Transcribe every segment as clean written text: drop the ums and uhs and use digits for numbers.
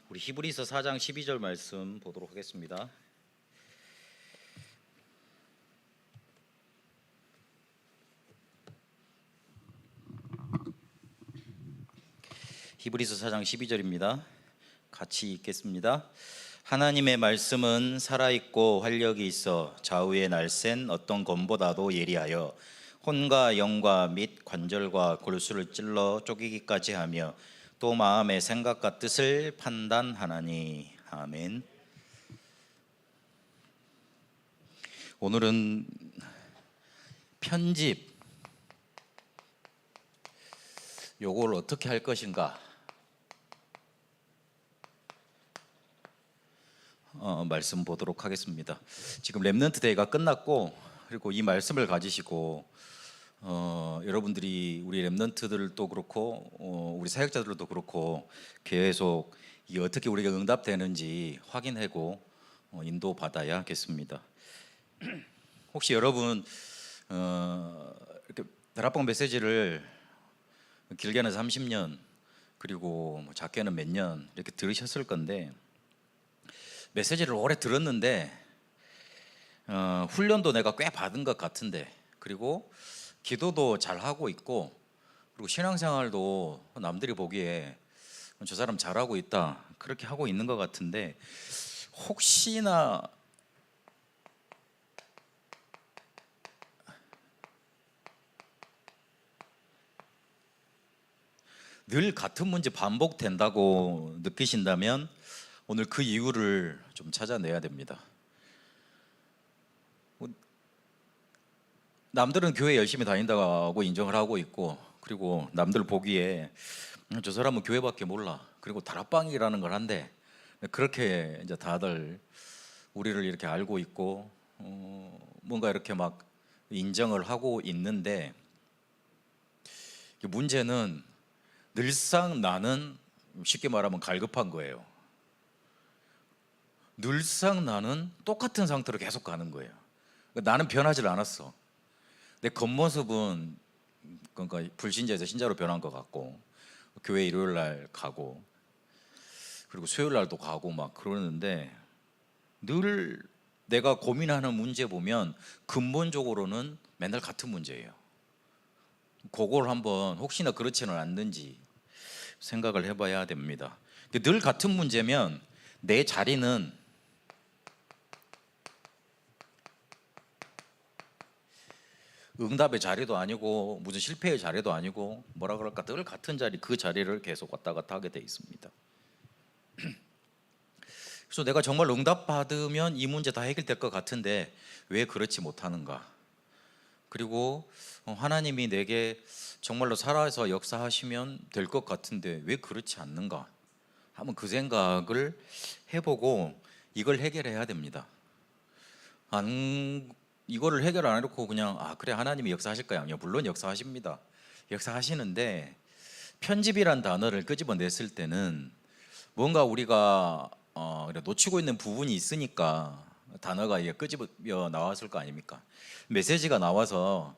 우리 히브리서 4장 12절 말씀 보도록 하겠습니다. 히브리서 4장 12절입니다. 같이 읽겠습니다. 하나님의 말씀은 살아있고 활력이 있어 좌우에 날쌘 어떤 검보다도 예리하여 혼과 영과 및 관절과 골수를 찔러 쪼개기까지 하며 또 마음의 생각과 뜻을 판단하나니. 아멘. 오늘은 편집 요걸 어떻게 할 것인가 말씀 보도록 하겠습니다. 지금 렘넌트 데이가 끝났고, 그리고 이 말씀을 가지시고 여러분들이 우리 렘넌트들도 그렇고 우리 사역자들도 그렇고 계속 이게 어떻게 우리가 응답되는지 확인하고 인도받아야겠습니다. 혹시 여러분 이렇게 다락방 메시지를 길게는 30년 그리고 작게는 몇 년 이렇게 들으셨을 건데, 메시지를 오래 들었는데 훈련도 내가 꽤 받은 것 같은데, 그리고 기도도 잘 하고 있고, 그리고 신앙생활도 남들이 보기에 저 사람 잘하고 있다 그렇게 하고 있는 것 같은데, 혹시나 늘 같은 문제 반복된다고 느끼신다면 오늘 그 이유를 좀 찾아내야 됩니다. 남들은 교회 열심히 다닌다고 인정을 하고 있고, 그리고 남들 보기에 저 사람은 교회밖에 몰라, 그리고 다락방이라는 걸 한대, 그렇게 이제 다들 우리를 이렇게 알고 있고 뭔가 이렇게 막 인정을 하고 있는데, 문제는 늘상 나는 쉽게 말하면 갈급한 거예요. 늘상 나는 똑같은 상태로 계속 가는 거예요. 나는 변하지 않았어. 내 겉모습은 그러니까 불신자에서 신자로 변한 것 같고, 교회 일요일 날 가고 그리고 수요일 날도 가고 막 그러는데, 늘 내가 고민하는 문제 보면 근본적으로는 맨날 같은 문제예요. 그걸 한번 혹시나 그렇지는 않는지 생각을 해봐야 됩니다. 늘 같은 문제면 내 자리는 응답의 자리도 아니고 무슨 실패의 자리도 아니고, 뭐라 그럴까, 늘 같은 자리, 그 자리를 계속 왔다 갔다 하게 돼 있습니다. 그래서 내가 정말 응답받으면 이 문제 다 해결될 것 같은데 왜 그렇지 못하는가, 그리고 하나님이 내게 정말로 살아서 역사하시면 될 것 같은데 왜 그렇지 않는가, 한번 그 생각을 해보고 이걸 해결해야 됩니다. 이거를 해결 안 해놓고 그냥 그래 하나님이 역사하실 거야, 물론 역사하십니다. 역사하시는데 편집이란 단어를 끄집어냈을 때는 뭔가 우리가 놓치고 있는 부분이 있으니까 단어가 끄집어 나왔을 거 아닙니까? 메시지가 나와서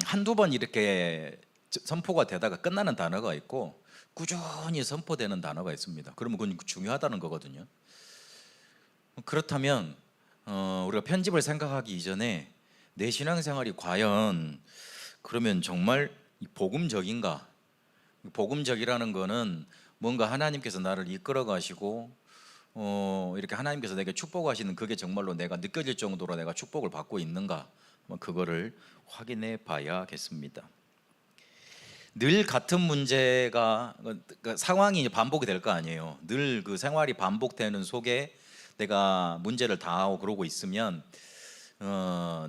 한두 번 이렇게 선포가 되다가 끝나는 단어가 있고, 꾸준히 선포되는 단어가 있습니다. 그러면 그건 중요하다는 거거든요. 그렇다면 우리가 편집을 생각하기 이전에 내 신앙생활이 과연 그러면 정말 복음적인가? 복음적이라는 거는 뭔가 하나님께서 나를 이끌어 가시고 이렇게 하나님께서 내게 축복하시는 그게 정말로 내가 느껴질 정도로 내가 축복을 받고 있는가, 그거를 확인해 봐야겠습니다. 늘 같은 문제가, 그러니까 상황이 반복이 될 거 아니에요. 늘 그 생활이 반복되는 속에 내가 문제를 당하고 그러고 있으면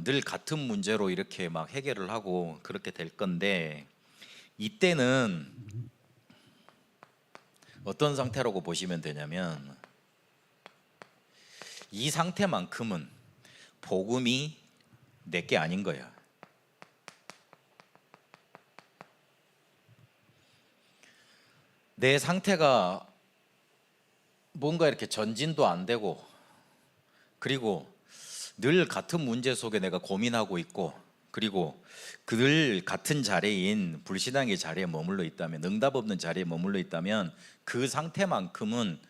늘 같은 문제로 이렇게 막 해결을 하고 그렇게 될 건데, 이때는 어떤 상태라고 보시면 되냐면, 이 상태만큼은 복음이 내게 아닌 거야. 내 상태가 뭔가 이렇게 전진도 안 되고, 그리고 늘 같은 문제 속에 내가 고민하고 있고, 그리고 늘 같은 자리인 불신앙의 자리에 머물러 있다면, 응답 없는 자리에 머물러 있다면 그 상태만큼은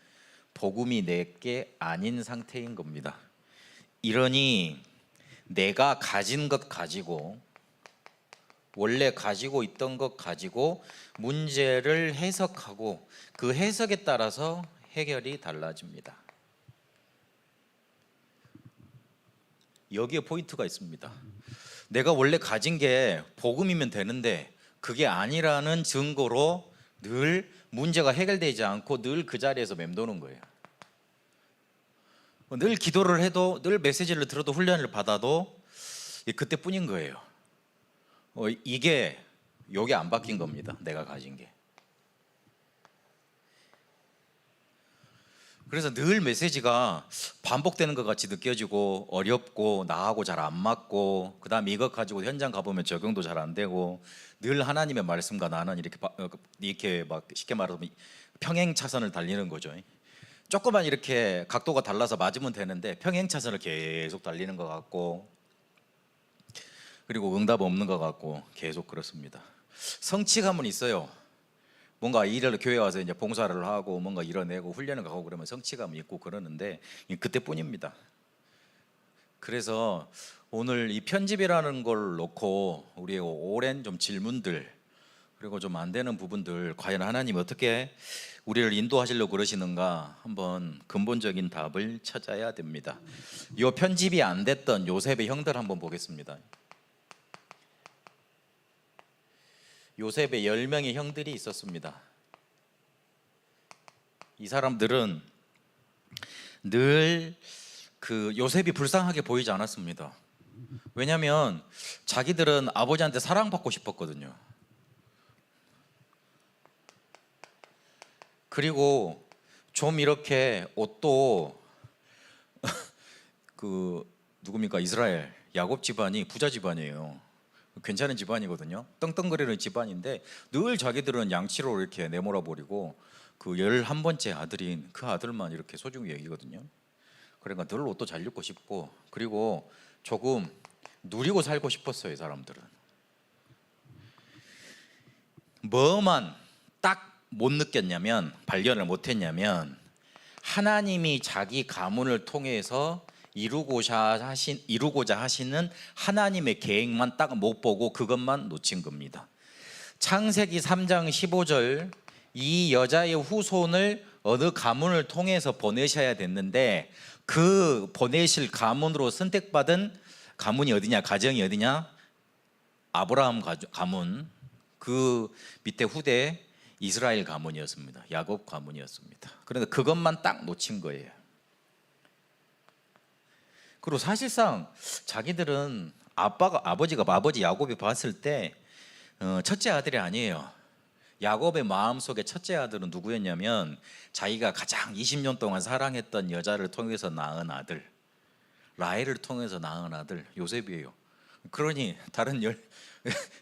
복음이 내게 아닌 상태인 겁니다. 이러니 내가 가진 것 가지고, 원래 가지고 있던 것 가지고 문제를 해석하고 그 해석에 따라서 해결이 달라집니다. 여기에 포인트가 있습니다. 내가 원래 가진 게 복음이면 되는데 그게 아니라는 증거로 늘 문제가 해결되지 않고 늘 그 자리에서 맴도는 거예요. 늘 기도를 해도, 늘 메시지를 들어도, 훈련을 받아도 그때뿐인 거예요. 이게 요게 안 바뀐 겁니다. 내가 가진 게. 그래서 늘 메시지가 반복되는 것 같이 느껴지고 어렵고 나하고 잘 안 맞고, 그 다음에 이것 가지고 현장 가보면 적용도 잘 안 되고, 늘 하나님의 말씀과 나는 이렇게 막 쉽게 말하면 평행 차선을 달리는 거죠. 조금만 이렇게 각도가 달라서 맞으면 되는데 평행 차선을 계속 달리는 것 같고, 그리고 응답 없는 것 같고 계속 그렇습니다. 성취감은 있어요. 뭔가 일을 교회 와서 이제 봉사를 하고 뭔가 이뤄내고 훈련을 가고 그러면 성취감이 있고 그러는데 그때뿐입니다. 그래서 오늘 이 편집이라는 걸 놓고 우리의 오랜 좀 질문들, 그리고 좀 안 되는 부분들, 과연 하나님 어떻게 우리를 인도하시려고 그러시는가 한번 근본적인 답을 찾아야 됩니다. 이 편집이 안 됐던 요셉의 형들 한번 보겠습니다. 요셉의 10명의 형들이 있었습니다. 이 사람들은 늘 그 요셉이 불쌍하게 보이지 않았습니다. 왜냐하면 자기들은 아버지한테 사랑받고 싶었거든요. 그리고 좀 이렇게 옷도 그 누굽니까? 이스라엘 야곱 집안이 부자 집안이에요. 괜찮은 집안이거든요. 떵떵거리는 집안인데 늘 자기들은 양치로 이렇게 내몰아 버리고 그 11번째 아들인 그 아들만 이렇게 소중히 여기거든요. 그러니까 늘 옷도 잘 입고 싶고, 그리고 조금 누리고 살고 싶었어요. 이 사람들은 뭐만 딱 못 느꼈냐면, 발견을 못 했냐면, 하나님이 자기 가문을 통해서 이루고자 하시는 하나님의 계획만 딱 못 보고 그것만 놓친 겁니다. 창세기 3장 15절, 이 여자의 후손을 어느 가문을 통해서 보내셔야 됐는데 그 보내실 가문으로 선택받은 가문이 어디냐, 가정이 어디냐? 아브라함 가문, 그 밑에 후대 이스라엘 가문이었습니다. 야곱 가문이었습니다. 그런데 그것만 딱 놓친 거예요. 그리고 사실상 자기들은 아버지 야곱이 봤을 때 첫째 아들이 아니에요. 야곱의 마음속에 첫째 아들은 누구였냐면 자기가 가장 20년 동안 사랑했던 여자를 통해서 낳은 아들, 라헬을 통해서 낳은 아들 요셉이에요. 그러니 다른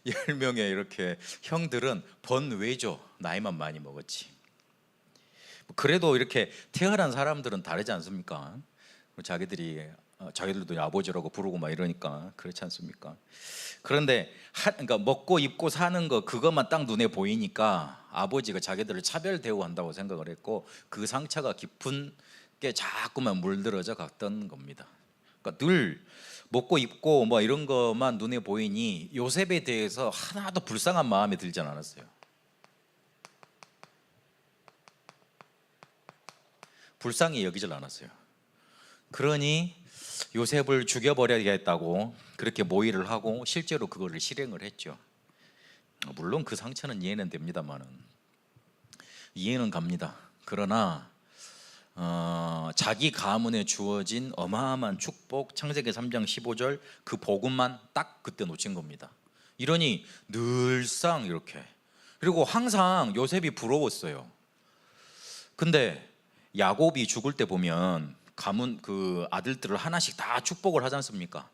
10명의 이렇게 형들은 번외죠. 나이만 많이 먹었지. 그래도 이렇게 태어난 사람들은 다르지 않습니까? 자기들도 아버지라고 부르고 막 이러니까 그렇지 않습니까? 그런데 그러니까 먹고 입고 사는 거 그것만 딱 눈에 보이니까 아버지가 자기들을 차별 대우한다고 생각을 했고, 그 상처가 깊은 게 자꾸만 물들어져 갔던 겁니다. 그러니까 늘 먹고 입고 뭐 이런 것만 눈에 보이니 요셉에 대해서 하나도 불쌍한 마음이 들지 않았어요. 불쌍히 여기질 않았어요. 그러니 요셉을 죽여버려야겠다고 그렇게 모의를 하고 실제로 그거를 실행을 했죠. 물론 그 상처는 이해는 됩니다만은, 이해는 갑니다. 그러나 자기 가문에 주어진 어마어마한 축복, 창세기 3장 15절 그 복음만 딱 그때 놓친 겁니다. 이러니 늘상 이렇게, 그리고 항상 요셉이 부러웠어요. 근데 야곱이 죽을 때 보면 가문 그 아들들을 하나씩 다 축복을 하지 않습니까?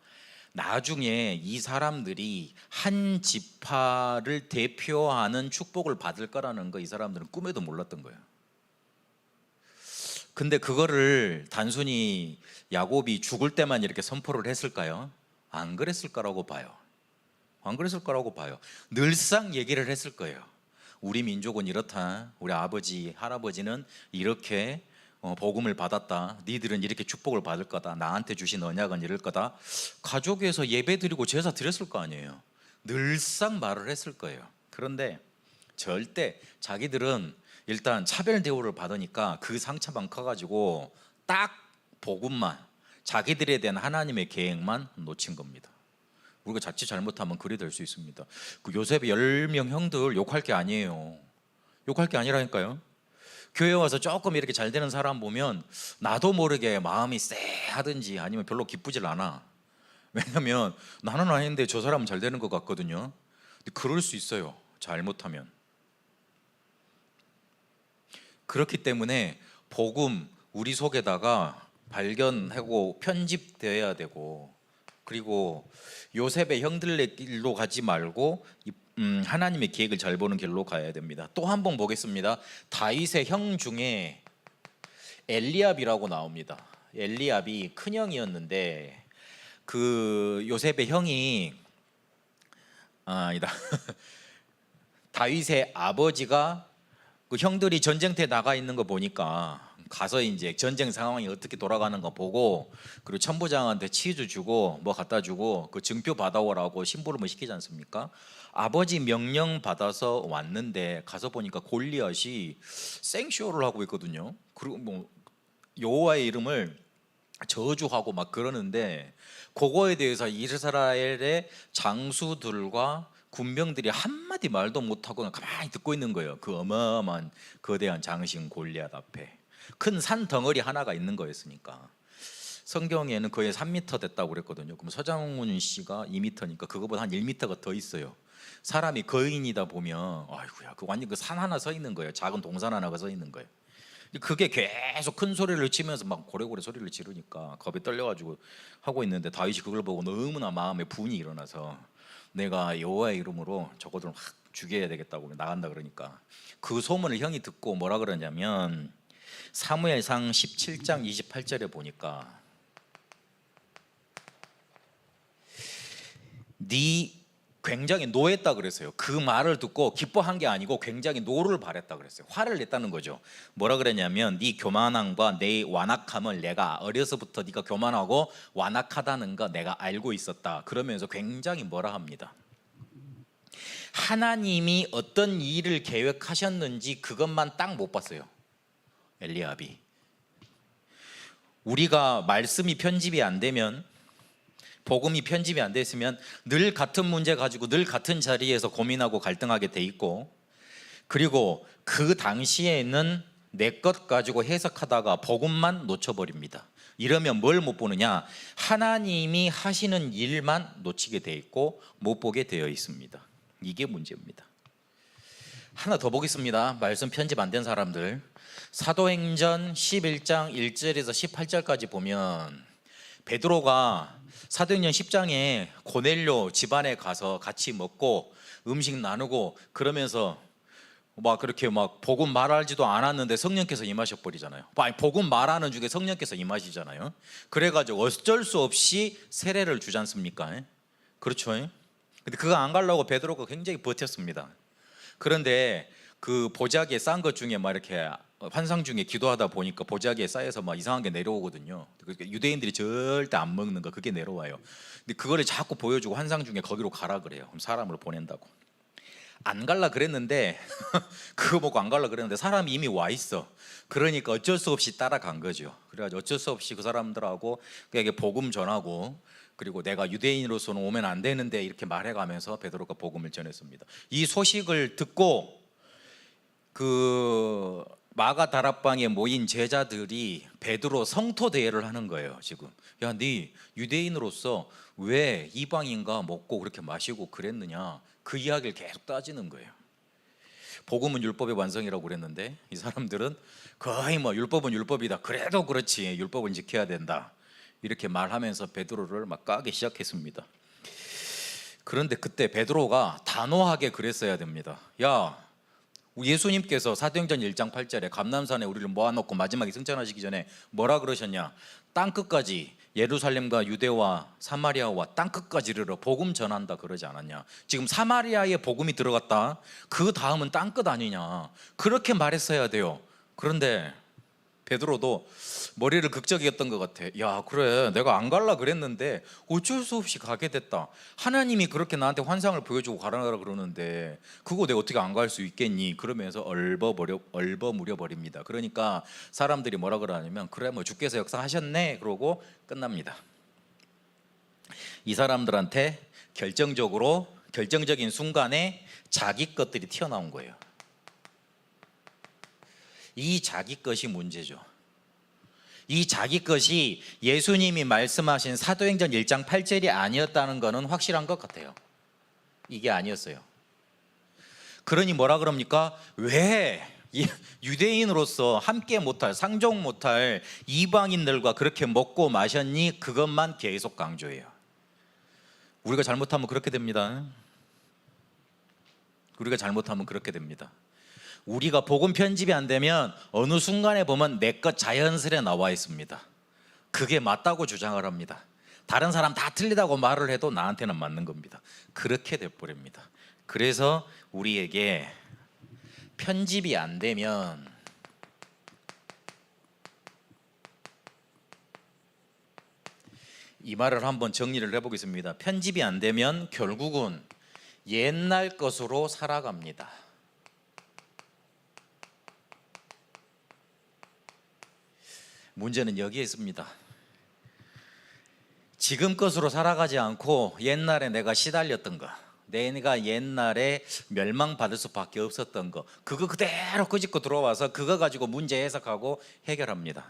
나중에 이 사람들이 한 지파를 대표하는 축복을 받을 거라는 거 이 사람들은 꿈에도 몰랐던 거예요. 근데 그거를 단순히 야곱이 죽을 때만 이렇게 선포를 했을까요? 안 그랬을 거라고 봐요. 안 그랬을 거라고 봐요. 늘상 얘기를 했을 거예요. 우리 민족은 이렇다. 우리 아버지, 할아버지는 이렇게 복음을 받았다. 니들은 이렇게 축복을 받을 거다. 나한테 주신 언약은 이럴 거다. 가족에서 예배 드리고 제사 드렸을 거 아니에요. 늘상 말을 했을 거예요. 그런데 절대 자기들은 일단 차별 대우를 받으니까 그 상처만 커가지고 딱 복음만, 자기들에 대한 하나님의 계획만 놓친 겁니다. 우리가 자칫 잘못하면 그리 될 수 있습니다. 그 요셉의 10명 형들 욕할 게 아니에요. 욕할 게 아니라니까요. 교회 와서 조금 이렇게 잘 되는 사람 보면 나도 모르게 마음이 쎄하든지 아니면 별로 기쁘질 않아. 왜냐면 나는 아닌데 저 사람은 잘 되는 것 같거든요. 근데 그럴 수 있어요, 잘못하면. 그렇기 때문에 복음 우리 속에다가 발견하고 편집되어야 되고, 그리고 요셉의 형들의 길로 가지 말고 하나님의 계획을 잘 보는 길로 가야 됩니다. 또 한 번 보겠습니다. 다윗의 형 중에 엘리압이라고 나옵니다. 엘리압이 큰형이었는데 그 요셉의 형이 아니다. 다윗의 아버지가 그 형들이 전쟁터에 나가 있는 거 보니까 가서 이제 전쟁 상황이 어떻게 돌아가는 거 보고, 그리고 천부장한테 치즈 주고 뭐 갖다 주고 그 증표 받아오라고 심부름을 시키지 않습니까? 아버지 명령 받아서 왔는데 가서 보니까 골리앗이 생쇼를 하고 있거든요. 그리고 뭐 여호와의 이름을 저주하고 막 그러는데, 그거에 대해서 이스라엘의 장수들과 군병들이 한마디 말도 못하고 가만히 듣고 있는 거예요. 그 어마어마한 거대한 장신 골리앗 앞에 큰 산 덩어리 하나가 있는 거였으니까. 성경에는 거의 3m 됐다고 그랬거든요. 그럼 서장훈 씨가 2m니까 그거보다 한 1m가 더 있어요. 사람이 거인이다 보면 아이고야, 그 완전 그 산 하나 서 있는 거예요. 작은 동산 하나가 서 있는 거예요. 그게 계속 큰 소리를 치면서 막 고래고래 소리를 지르니까 겁이 떨려가지고 하고 있는데, 다윗이 그걸 보고 너무나 마음에 분이 일어나서 내가 여호와의 이름으로 저거들 확 죽여야 되겠다고 나간다 그러니까, 그 소문을 형이 듣고 뭐라 그러냐면 사무엘상 17장 28절에 보니까 굉장히 노했다 그랬어요. 그 말을 듣고 기뻐한 게 아니고 굉장히 노를 발했다 그랬어요. 화를 냈다는 거죠. 뭐라 그랬냐면 네 교만함과 내 완악함을 내가 어려서부터 네가 교만하고 완악하다는 거 내가 알고 있었다. 그러면서 굉장히 뭐라 합니다. 하나님이 어떤 일을 계획하셨는지 그것만 딱 못 봤어요, 엘리압이. 우리가 말씀이 편집이 안 되면, 복음이 편집이 안 됐으면 늘 같은 문제 가지고 늘 같은 자리에서 고민하고 갈등하게 돼 있고, 그리고 그 당시에는 내 것 가지고 해석하다가 복음만 놓쳐버립니다. 이러면 뭘 못 보느냐? 하나님이 하시는 일만 놓치게 돼 있고 못 보게 되어 있습니다. 이게 문제입니다. 하나 더 보겠습니다. 말씀 편집 안 된 사람들, 사도행전 11장 1절에서 18절까지 보면 베드로가 사도행전 10장에 고넬료 집안에 가서 같이 먹고 음식 나누고 그러면서 막 그렇게 막 복음 말하지도 않았는데 성령께서 임하셔 버리잖아요. 복음 말하는 중에 성령께서 임하시잖아요. 그래가지고 어쩔 수 없이 세례를 주지 않습니까? 그렇죠? 근데 그거 안 가려고 베드로가 굉장히 버텼습니다. 그런데 그 보자기에 싼 것 중에 막 이렇게 환상 중에 기도하다 보니까 보자기에 쌓여서 막 이상한 게 내려오거든요. 유대인들이 절대 안 먹는 거, 그게 내려와요. 근데 그거를 자꾸 보여주고 환상 중에 거기로 가라 그래요. 그럼 사람을 보낸다고. 안 갈라 그랬는데 그거 보고 안 갈라 그랬는데 사람이 이미 와 있어. 그러니까 어쩔 수 없이 따라간 거죠. 그래가지고 어쩔 수 없이 그 사람들하고 그에게 복음 전하고, 그리고 내가 유대인으로서는 오면 안 되는데 이렇게 말해가면서 베드로가 복음을 전했습니다. 이 소식을 듣고 그 마가 다락방에 모인 제자들이 베드로 성토 대회를 하는 거예요. 지금 야, 네 유대인으로서 왜 이방인과 먹고 그렇게 마시고 그랬느냐, 그 이야기를 계속 따지는 거예요. 복음은 율법의 완성이라고 그랬는데 이 사람들은 거의 뭐 율법은 율법이다, 그래도 그렇지 율법은 지켜야 된다, 이렇게 말하면서 베드로를 막 까기 시작했습니다. 그런데 그때 베드로가 단호하게 그랬어야 됩니다. 야, 예수님께서 사도행전 1장 8절에 감람산에 우리를 모아놓고 마지막에 승천하시기 전에 뭐라 그러셨냐? 땅끝까지, 예루살렘과 유대와 사마리아와 땅끝까지 이르러 복음 전한다 그러지 않았냐? 지금 사마리아에 복음이 들어갔다, 그 다음은 땅끝 아니냐, 그렇게 말했어야 돼요. 그런데 베드로도 머리를 극적이었던 것 같아. 야, 그래, 내가 안 갈라 그랬는데 어쩔 수 없이 가게 됐다. 하나님이 그렇게 나한테 환상을 보여주고 가라 그러는데 그거 내가 어떻게 안 갈 수 있겠니? 그러면서 얼버무려 버립니다. 그러니까 사람들이 뭐라 그러냐면 그래, 뭐 주께서 역사하셨네 그러고 끝납니다. 이 사람들한테 결정적인 순간에 자기 것들이 튀어나온 거예요. 이 자기 것이 문제죠. 이 자기 것이 예수님이 말씀하신 사도행전 1장 8절이 아니었다는 것은 확실한 것 같아요. 이게 아니었어요. 그러니 뭐라 그럽니까? 왜 유대인으로서 함께 못할, 상종 못할 이방인들과 그렇게 먹고 마셨니? 그것만 계속 강조해요. 우리가 잘못하면 그렇게 됩니다. 우리가 잘못하면 그렇게 됩니다. 우리가 복음 편집이 안 되면 어느 순간에 보면 내 것 자연스레 나와 있습니다. 그게 맞다고 주장을 합니다. 다른 사람 다 틀리다고 말을 해도 나한테는 맞는 겁니다. 그렇게 돼버립니다. 그래서 우리에게 편집이 안 되면 이 말을 한번 정리를 해보겠습니다. 편집이 안 되면 결국은 옛날 것으로 살아갑니다. 문제는 여기에 있습니다. 지금 것으로 살아가지 않고 옛날에 내가 시달렸던 거, 내가 옛날에 멸망받을 수밖에 없었던 거, 그거 그대로 끄집고 들어와서 그거 가지고 문제 해석하고 해결합니다.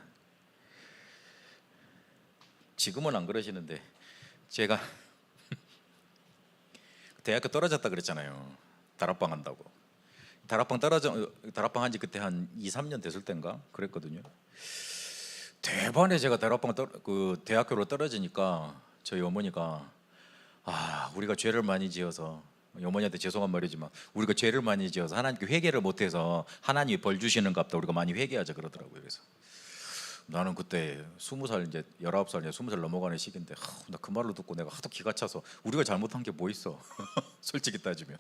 지금은 안 그러시는데 제가 대학교 떨어졌다 그랬잖아요. 다락방 한다고. 다락방 한지 그때 한 2, 3년 됐을 때인가 그랬거든요. 대반에 제가 대학교로 떨어지니까 저희 어머니가 우리가 죄를 많이 지어서, 어머니한테 죄송한 말이지만 우리가 죄를 많이 지어서 하나님께 회개를 못해서 하나님이 벌 주시는갑다, 우리가 많이 회개하자 그러더라고요. 그래서 나는 그때 20살, 이제 19살, 이제 20살 넘어가는 시기인데 나 그 말을 듣고 내가 하도 기가 차서 우리가 잘못한 게 뭐 있어. 솔직히 따지면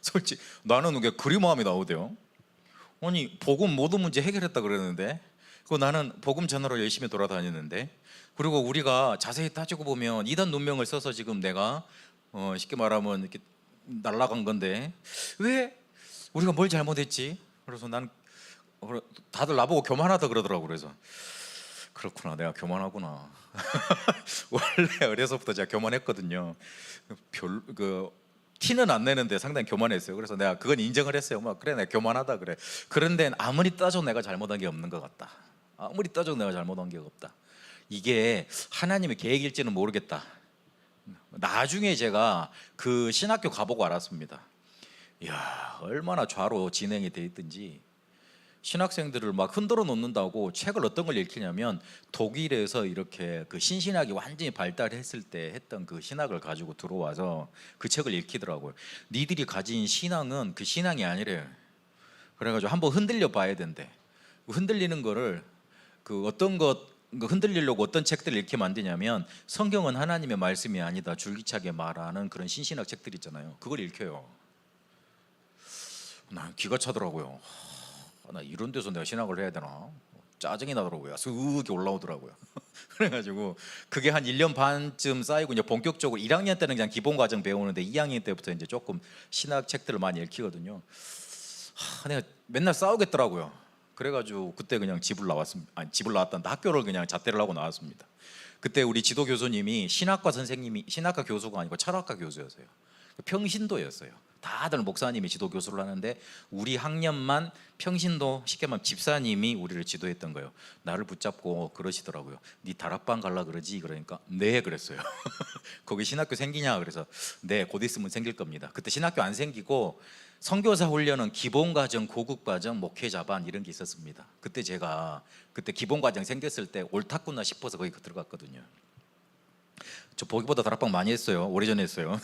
솔직히 나는 그게 그리마음이 나오대요. 아니, 복음 모든 문제 해결했다 그러는데, 그 나는 복음 전하러 열심히 돌아다니는데, 그리고 우리가 자세히 따지고 보면 이단 눈명을 써서 지금 내가 쉽게 말하면 이렇게 날라간 건데 왜 우리가 뭘 잘못했지? 그래서 난 다들 나보고 교만하다 그러더라고. 그래서 그렇구나, 내가 교만하구나. 원래 어려서부터 제가 교만했거든요. 티는 안 내는데 상당히 교만했어요. 그래서 내가 그건 인정을 했어요. 그래, 내가 교만하다 그래. 그런데 아무리 따져도 내가 잘못한 게 없는 것 같다. 아무리 따져도 내가 잘못한 게 없다. 이게 하나님의 계획일지는 모르겠다. 나중에 제가 그 신학교 가보고 알았습니다. 이야, 얼마나 좌로 진행이 돼 있든지. 신학생들을 막 흔들어 놓는다고 책을 어떤 걸 읽히냐면 독일에서 이렇게 그 신신학이 완전히 발달했을 때 했던 그 신학을 가지고 들어와서 그 책을 읽히더라고요. 니들이 가진 신앙은 그 신앙이 아니래요. 그래가지고 한번 흔들려 봐야 된대. 흔들리는 거를 흔들리려고 어떤 책들을 읽게 만드냐면 성경은 하나님의 말씀이 아니다, 줄기차게 말하는 그런 신신학 책들 있잖아요. 그걸 읽혀요. 난 기가 차더라고요. 나 이런 데서 내가 신학을 해야 되나? 짜증이 나더라고요. 쓱이 올라오더라고요. 그래가지고 그게 한 1년 반쯤 쌓이고 이제 본격적으로 1학년 때는 그냥 기본 과정 배우는데 2학년 때부터 이제 조금 신학 책들을 많이 읽히거든요. 내가 맨날 싸우겠더라고요. 그래가지고 그때 그냥 집을 나왔단다. 학교를 그냥 잣대를 하고 나왔습니다. 그때 우리 지도 교수님이 신학과 교수가 아니고 철학과 교수였어요. 평신도였어요. 다들 목사님이 지도 교수를 하는데 우리 학년만 평신도, 쉽게 말하면 집사님이 우리를 지도했던 거예요. 나를 붙잡고 그러시더라고요. 네 다락방 갈라 그러지? 그러니까 네 그랬어요. 거기 신학교 생기냐? 그래서 네, 곧 있으면 생길 겁니다. 그때 신학교 안 생기고 선교사 훈련은 기본과정, 고급과정, 목회자반 이런 게 있었습니다. 그때 제가 기본과정 생겼을 때 옳았구나 싶어서 거기 들어갔거든요. 저 보기보다 다락방 많이 했어요. 오래전에 했어요.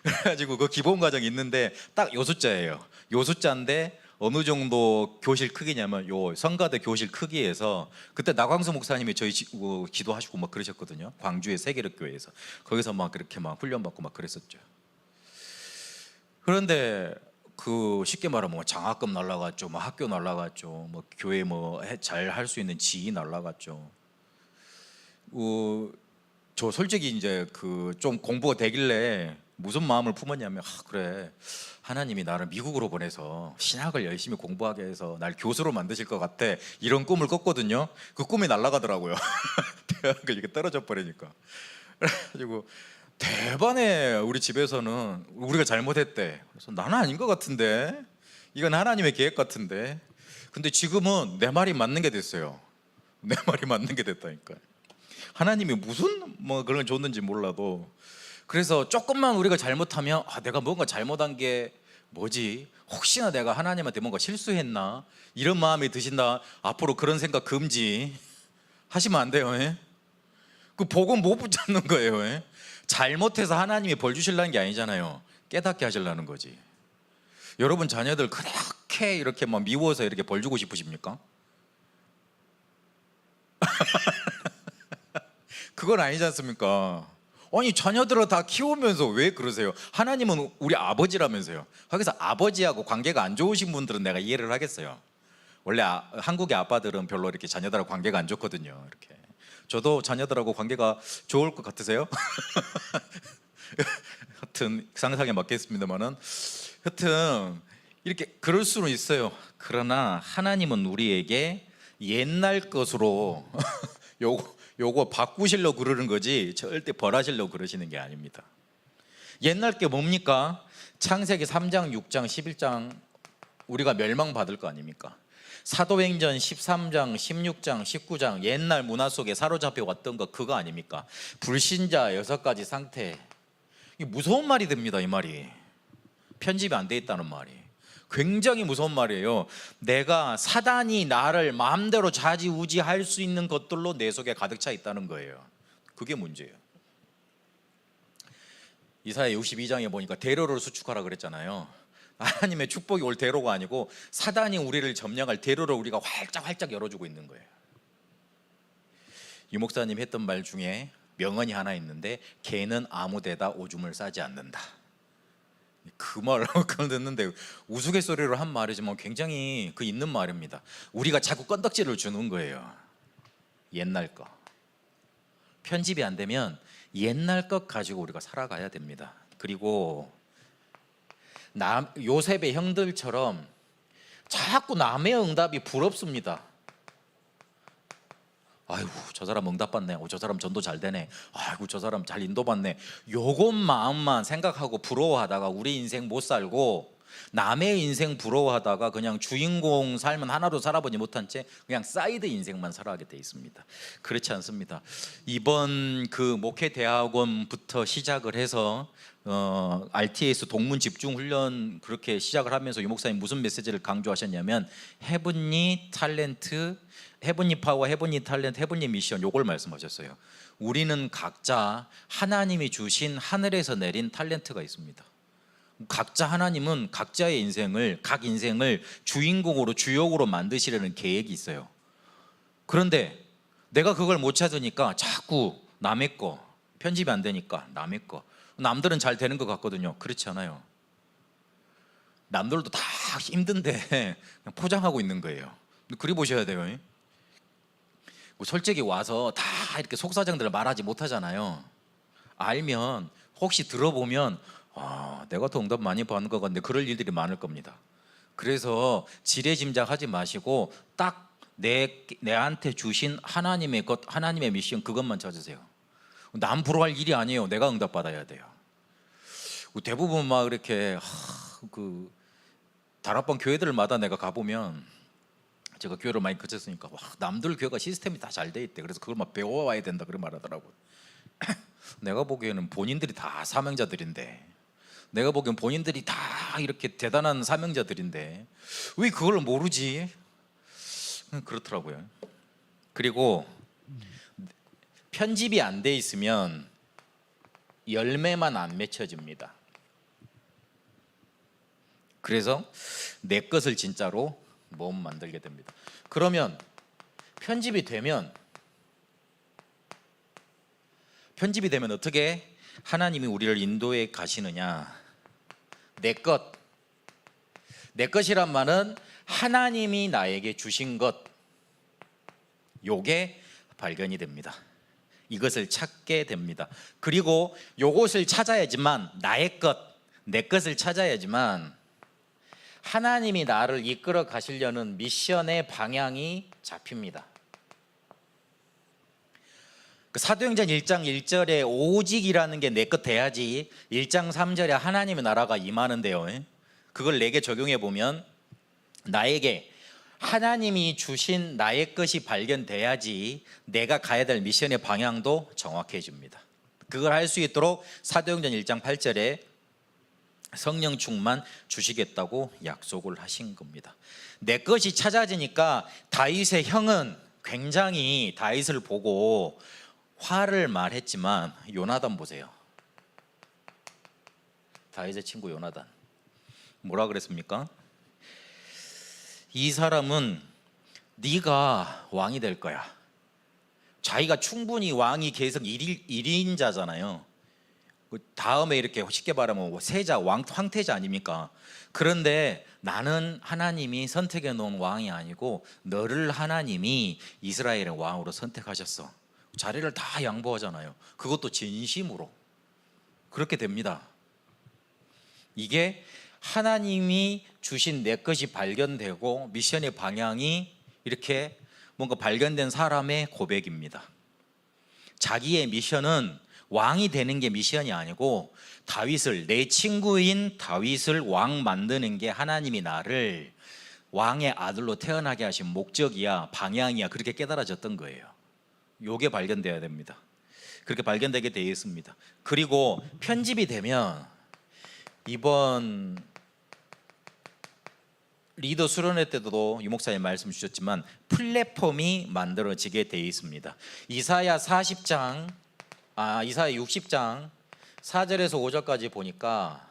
그래가지고 그 기본 과정이 있는데 딱 요 숫자예요. 요 숫자인데 어느 정도 교실 크기냐면 요 성가대 교실 크기에서, 그때 나광수 목사님이 저희 지도하시고 막 그러셨거든요. 광주의 세계력교회에서 거기서 막 그렇게 막 훈련받고 막 그랬었죠. 그런데 그 쉽게 말하면 뭐 장학금 날라갔죠, 뭐 학교 날라갔죠, 뭐 교회 뭐 잘 할 수 있는 지위 날라갔죠. 저 솔직히 이제 그 좀 공부가 되길래 무슨 마음을 품었냐면, 그래, 하나님이 나를 미국으로 보내서 신학을 열심히 공부하게 해서 날 교수로 만드실 것 같아, 이런 꿈을 꿨거든요. 그 꿈이 날아가더라고요. 대학을 이렇게 떨어져 버리니까. 그래가지고 대반에 우리 집에서는 우리가 잘못했대. 그래서 나는 아닌 것 같은데, 이건 하나님의 계획 같은데. 근데 지금은 내 말이 맞는 게 됐어요. 내 말이 맞는 게 됐다니까. 하나님이 무슨 뭐 그런 걸 줬는지 몰라도. 그래서 조금만 우리가 잘못하면, 내가 뭔가 잘못한 게 뭐지? 혹시나 내가 하나님한테 뭔가 실수했나? 이런 마음이 드신다. 앞으로 그런 생각 금지 하시면 안 돼요. 예? 그 복음 못 붙잡는 거예요. 예? 잘못해서 하나님이 벌 주시려는 게 아니잖아요. 깨닫게 하시려는 거지. 여러분 자녀들 그렇게 이렇게 막 미워서 이렇게 벌 주고 싶으십니까? 그건 아니지 않습니까? 아니, 자녀들을 다 키우면서 왜 그러세요? 하나님은 우리 아버지라면서요. 거기서 아버지하고 관계가 안 좋으신 분들은 내가 이해를 하겠어요. 원래 한국의 아빠들은 별로 이렇게 자녀들하고 관계가 안 좋거든요. 이렇게. 저도 자녀들하고 관계가 좋을 것 같으세요? 하여튼 상상에 맞겠습니다만은, 하여튼 이렇게 그럴 수는 있어요. 그러나 하나님은 우리에게 옛날 것으로 요거 바꾸시려고 그러는 거지, 절대 벌하시려고 그러시는 게 아닙니다. 옛날 게 뭡니까? 창세기 3장, 6장, 11장 우리가 멸망받을 거 아닙니까? 사도행전 13장, 16장, 19장 옛날 문화 속에 사로잡혀 왔던 거, 그거 아닙니까? 불신자 6가지 상태. 이게 무서운 말이 됩니다. 이 말이 편집이 안 돼 있다는 말이 굉장히 무서운 말이에요. 내가 사단이 나를 마음대로 좌지우지할 수 있는 것들로 내 속에 가득 차 있다는 거예요. 그게 문제예요. 이사야 62장에 보니까 대로를 수축하라 그랬잖아요. 하나님의 축복이 올 대로가 아니고 사단이 우리를 점령할 대로를 우리가 활짝 열어주고 있는 거예요. 유 목사님 했던 말 중에 명언이 하나 있는데, 개는 아무 데다 오줌을 싸지 않는다. 그 말을 그걸 듣는데 우스갯소리로 한 말이지만 굉장히 그 있는 말입니다. 우리가 자꾸 건덕지를 주는 거예요. 옛날 거 편집이 안 되면 옛날 것 가지고 우리가 살아가야 됩니다. 그리고 요셉의 형들처럼 자꾸 남의 응답이 부럽습니다. 아이고, 저 사람 응답 받네. 저 사람 전도 잘 되네. 아이고, 저 사람 잘 인도 받네. 요것 마음만 생각하고 부러워하다가 우리 인생 못 살고, 남의 인생 부러워하다가 그냥 주인공 삶은 하나도 살아보지 못한 채 그냥 사이드 인생만 살아가게 돼 있습니다. 그렇지 않습니다. 이번 그 목회 대학원부터 시작을 해서 RTS 동문 집중 훈련 그렇게 시작을 하면서 유 목사님 무슨 메시지를 강조하셨냐면, 헤븐리 탤런트, 헤븐리 파워, 헤븐리 탤런트, 헤븐리 미션, 요걸 말씀하셨어요. 우리는 각자 하나님이 주신 하늘에서 내린 탤런트가 있습니다. 각자 하나님은 각자의 인생을, 각 인생을 주인공으로 주역으로 만드시려는 계획이 있어요. 그런데 내가 그걸 못 찾으니까 자꾸 남의 거, 편집이 안 되니까 남의 거, 남들은 잘 되는 것 같거든요. 그렇지 않아요. 남들도 다 힘든데 그냥 포장하고 있는 거예요. 그리 보셔야 돼요. 솔직히 와서 다 이렇게 속사정들을 말하지 못하잖아요. 알면, 혹시 들어보면 내가 더 응답 많이 받는 것 같은데, 그럴 일들이 많을 겁니다. 그래서 지레짐작하지 마시고 딱 내한테 주신 하나님의 것, 하나님의 미션, 그것만 찾으세요. 남 부러워할 일이 아니에요. 내가 응답 받아야 돼요. 대부분 막 이렇게 그 다락방 교회들마다 내가 가보면, 제가 교회를 많이 거쳤으니까, 남들 교회가 시스템이 다 잘 돼 있대. 그래서 그걸 막 배워와야 된다 그런 말 하더라고요. 내가 보기에는 본인들이 다 사명자들인데, 내가 보기엔 본인들이 다 이렇게 대단한 사명자들인데 왜 그걸 모르지? 그렇더라고요. 그리고 편집이 안 돼 있으면 열매만 안 맺혀집니다. 그래서 내 것을 진짜로 못 만들게 됩니다. 그러면 편집이 되면 어떻게 하나님이 우리를 인도해 가시느냐? 내 것, 내 것이란 말은 하나님이 나에게 주신 것, 요게 발견이 됩니다. 이것을 찾게 됩니다. 그리고 요것을 찾아야지만 나의 것, 내 것을 찾아야지만 하나님이 나를 이끌어 가시려는 미션의 방향이 잡힙니다. 사도행전 1장 1절에 오직이라는 게 내 것 돼야지 1장 3절에 하나님의 나라가 임하는데요, 그걸 내게 적용해 보면 나에게 하나님이 주신 나의 것이 발견돼야지 내가 가야 될 미션의 방향도 정확해집니다. 그걸 할 수 있도록 사도행전 1장 8절에 성령 충만 주시겠다고 약속을 하신 겁니다. 내 것이 찾아지니까 다윗의 형은 굉장히 다윗을 보고 화를 말했지만, 요나단 보세요. 다윗의 친구 요나단 뭐라 그랬습니까? 이 사람은 네가 왕이 될 거야. 자기가 충분히 왕이 계속 1인자잖아요. 다음에 이렇게 쉽게 말하면 세자, 황태자 아닙니까? 그런데 나는 하나님이 선택해 놓은 왕이 아니고 너를 하나님이 이스라엘의 왕으로 선택하셨어. 자리를 다 양보하잖아요. 그것도 진심으로. 그렇게 됩니다. 이게 하나님이 주신 내 것이 발견되고 미션의 방향이 이렇게 뭔가 발견된 사람의 고백입니다. 자기의 미션은 왕이 되는 게 미션이 아니고 다윗을, 내 친구인 다윗을 왕 만드는 게 하나님이 나를 왕의 아들로 태어나게 하신 목적이야, 방향이야, 그렇게 깨달아졌던 거예요. 요게 발견돼야 됩니다. 그렇게 발견되게 되어 있습니다. 그리고 편집이 되면 이번 리더 수련회 때도 유 목사님 말씀 주셨지만 플랫폼이 만들어지게 되어 있습니다. 이사야 60장 4절에서 5절까지 보니까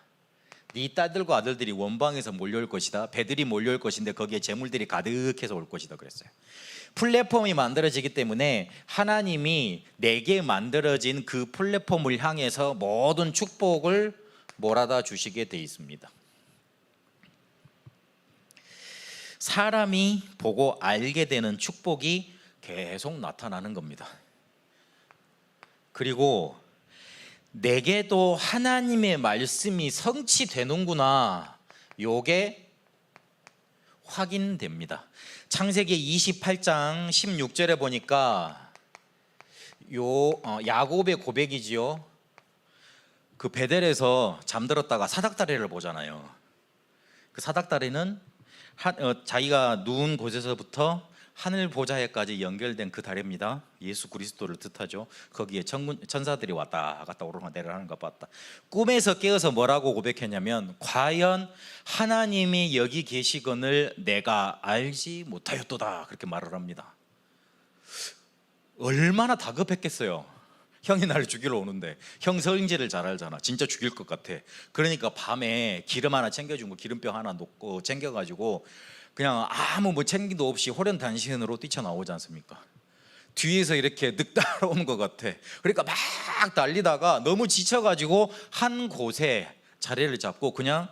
네 딸들과 아들들이 원방에서 몰려올 것이다. 배들이 몰려올 것인데 거기에 재물들이 가득해서 올 것이다 그랬어요. 플랫폼이 만들어지기 때문에 하나님이 내게 만들어진 그 플랫폼을 향해서 모든 축복을 몰아다 주시게 돼 있습니다. 사람이 보고 알게 되는 축복이 계속 나타나는 겁니다. 그리고 내게도 하나님의 말씀이 성취되는구나, 요게 확인됩니다. 창세기 28장 16절에 보니까 야곱의 고백이지요. 그 베델에서 잠들었다가 사닥다리를 보잖아요. 그 사닥다리는 자기가 누운 곳에서부터 하늘 보좌에까지 연결된 그 다리입니다. 예수 그리스도를 뜻하죠. 거기에 천사들이 왔다 갔다 오르락 내리락 하는 것 봤다. 꿈에서 깨어서 뭐라고 고백했냐면, 과연 하나님이 여기 계시거늘 내가 알지 못하였도다, 그렇게 말을 합니다. 얼마나 다급했겠어요. 형이 나를 죽이러 오는데, 형 성질을 잘 알잖아. 진짜 죽일 것 같아. 그러니까 밤에 기름 하나 챙겨준 거, 기름병 하나 놓고 챙겨가지고 그냥 아무 챙기도 없이 호련단신으로 뛰쳐나오지 않습니까? 뒤에서 이렇게 늑 따라오는 것 같아. 그러니까 막 달리다가 너무 지쳐가지고 한 곳에 자리를 잡고 그냥